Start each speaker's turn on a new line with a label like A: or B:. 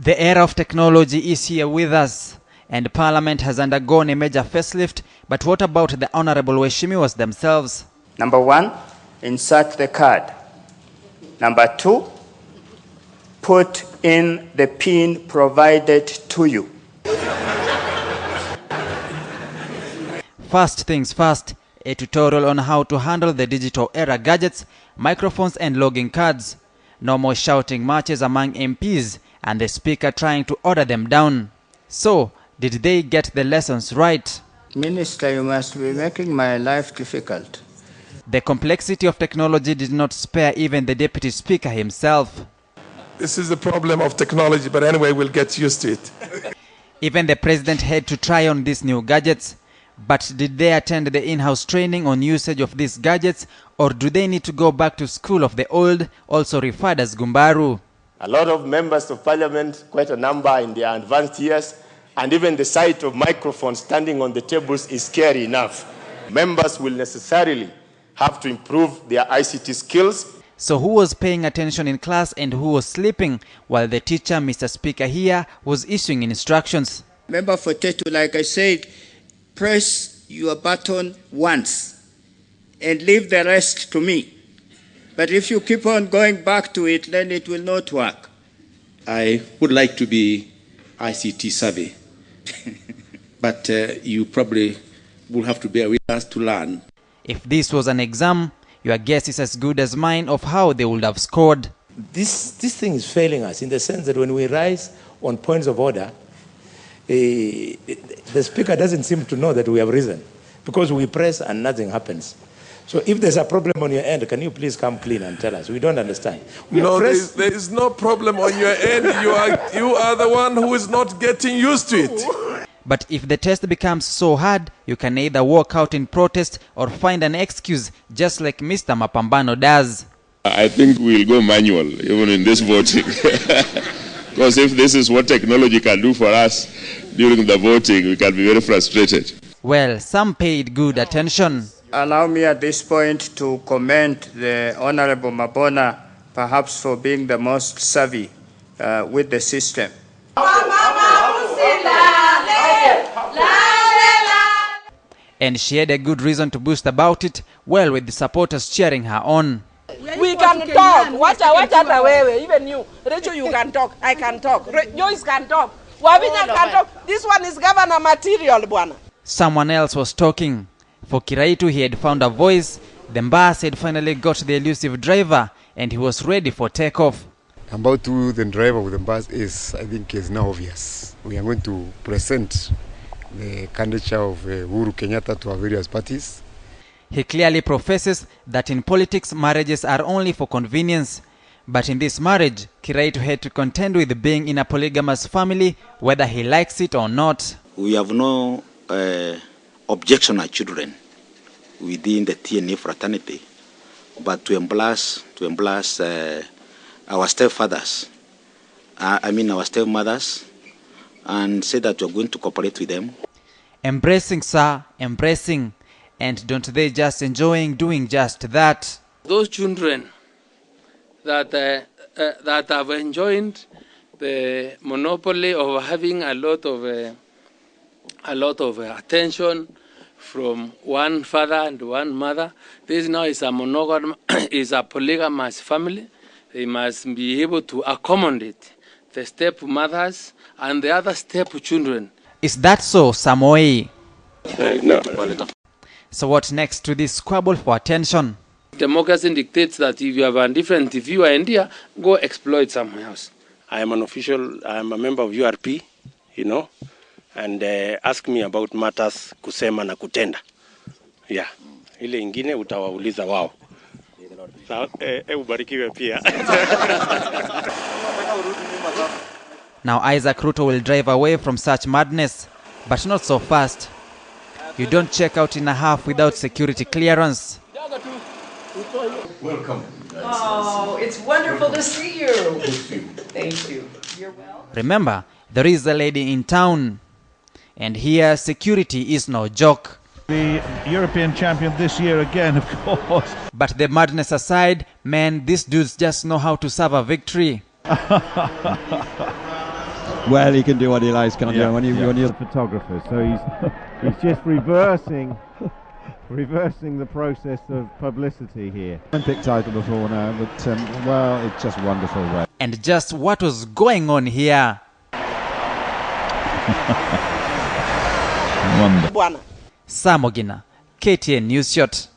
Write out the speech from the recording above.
A: The era of technology is here with us, and Parliament has undergone a major facelift. But what about the honourable Weshimiwas themselves?
B: Number 1, insert the card. Number 2, put in the PIN provided to you.
A: First things first, a tutorial on how to handle the digital era gadgets, microphones and logging cards. No more shouting matches among MPs and the speaker trying to order them down. So, did they get the lessons right?
B: Minister, you must be making my life difficult.
A: The complexity of technology did not spare even the deputy speaker himself.
C: This is the problem of technology, but anyway, we'll get used to it.
A: Even the president had to try on these new gadgets. But did they attend the in-house training on usage of these gadgets, or do they need to go back to school of the old, also referred as Gumbaru?
D: A lot of members of parliament, quite a number in their advanced years, and even the sight of microphones standing on the tables is scary enough. Members will necessarily have to improve their ICT skills.
A: So who was paying attention in class and who was sleeping while the teacher, Mr. Speaker here, was issuing instructions?
B: Member for Tetu, like I said, press your button once and leave the rest to me. But if you keep on going back to it, then it will not work.
E: I would like to be ICT savvy, but you probably will have to bear with us to learn.
A: If this was an exam, your guess is as good as mine of how they would have scored.
F: This thing is failing us in the sense that when we rise on points of order, the speaker doesn't seem to know that we have risen because we press and nothing happens. So if there's a problem on your end, can you please come clean and tell us? We don't understand.
C: No, there is no problem on your end. You are the one who is not getting used to it.
A: But if the test becomes so hard, you can either walk out in protest or find an excuse, just like Mr. Mapambano does.
G: I think we'll go manual, even in this voting. Because if this is what technology can do for us during the voting, we can be very frustrated.
A: Well, some paid good attention.
B: Allow me at this point to commend the Honourable Mabona, perhaps for being the most savvy with the system.
A: And she had a good reason to boast about it, well, with the supporters cheering her on.
H: We can talk. Watch out, even you. Rachel, you can talk. I can talk. Joyce can talk. Wabinya can talk. This one is governor material, Bwana.
A: Someone else was talking. For Kiraitu, he had found a voice. The bus had finally got the elusive driver, and he was ready for takeoff.
I: About the driver with the bus is, I think, is now obvious. We are going to present the candidature of Uhuru Kenyatta to our various parties.
A: He clearly professes that in politics, marriages are only for convenience. But in this marriage, Kiraitu had to contend with being in a polygamous family, whether he likes it or not.
E: We have no objection to children within the TNA fraternity, but to embrace our stepfathers, our stepmothers, and say that we're going to cooperate with them.
A: Embracing, sir, embracing. And don't they just enjoying doing just that?
J: Those children that have enjoyed the monopoly of having a lot of attention from one father and one mother. This now is a polygamous family. They must be able to accommodate the stepmothers and the other stepchildren.
A: Is that so, Samoei?
G: No.
A: So what next to this squabble for attention?
J: Democracy dictates that if you have a different view idea, go exploit somewhere else.
D: I am an official, I am a member of URP, and ask me about matters kusema na kutenda. Yeah. Ile ingine utawauliza wao. Ubarikiwe pia.
A: Now Isaac Ruto will drive away from such madness, but not so fast. You don't check out in a half without security clearance.
K: Welcome. Oh, it's wonderful to see you. Thank you. You're well.
A: Remember, there is a lady in town. And here, security is no joke.
L: The European champion this year again, of course.
A: But the madness aside, man, these dudes just know how to serve a victory.
M: Well, he can do what he likes, can't he? When you're
L: the photographer, so he's just reversing the process of publicity here.
M: Olympic title before now, but well, it's just wonderful.
A: And just what was going on here?
L: Wonderful.
A: Samogina, KTN News Shot.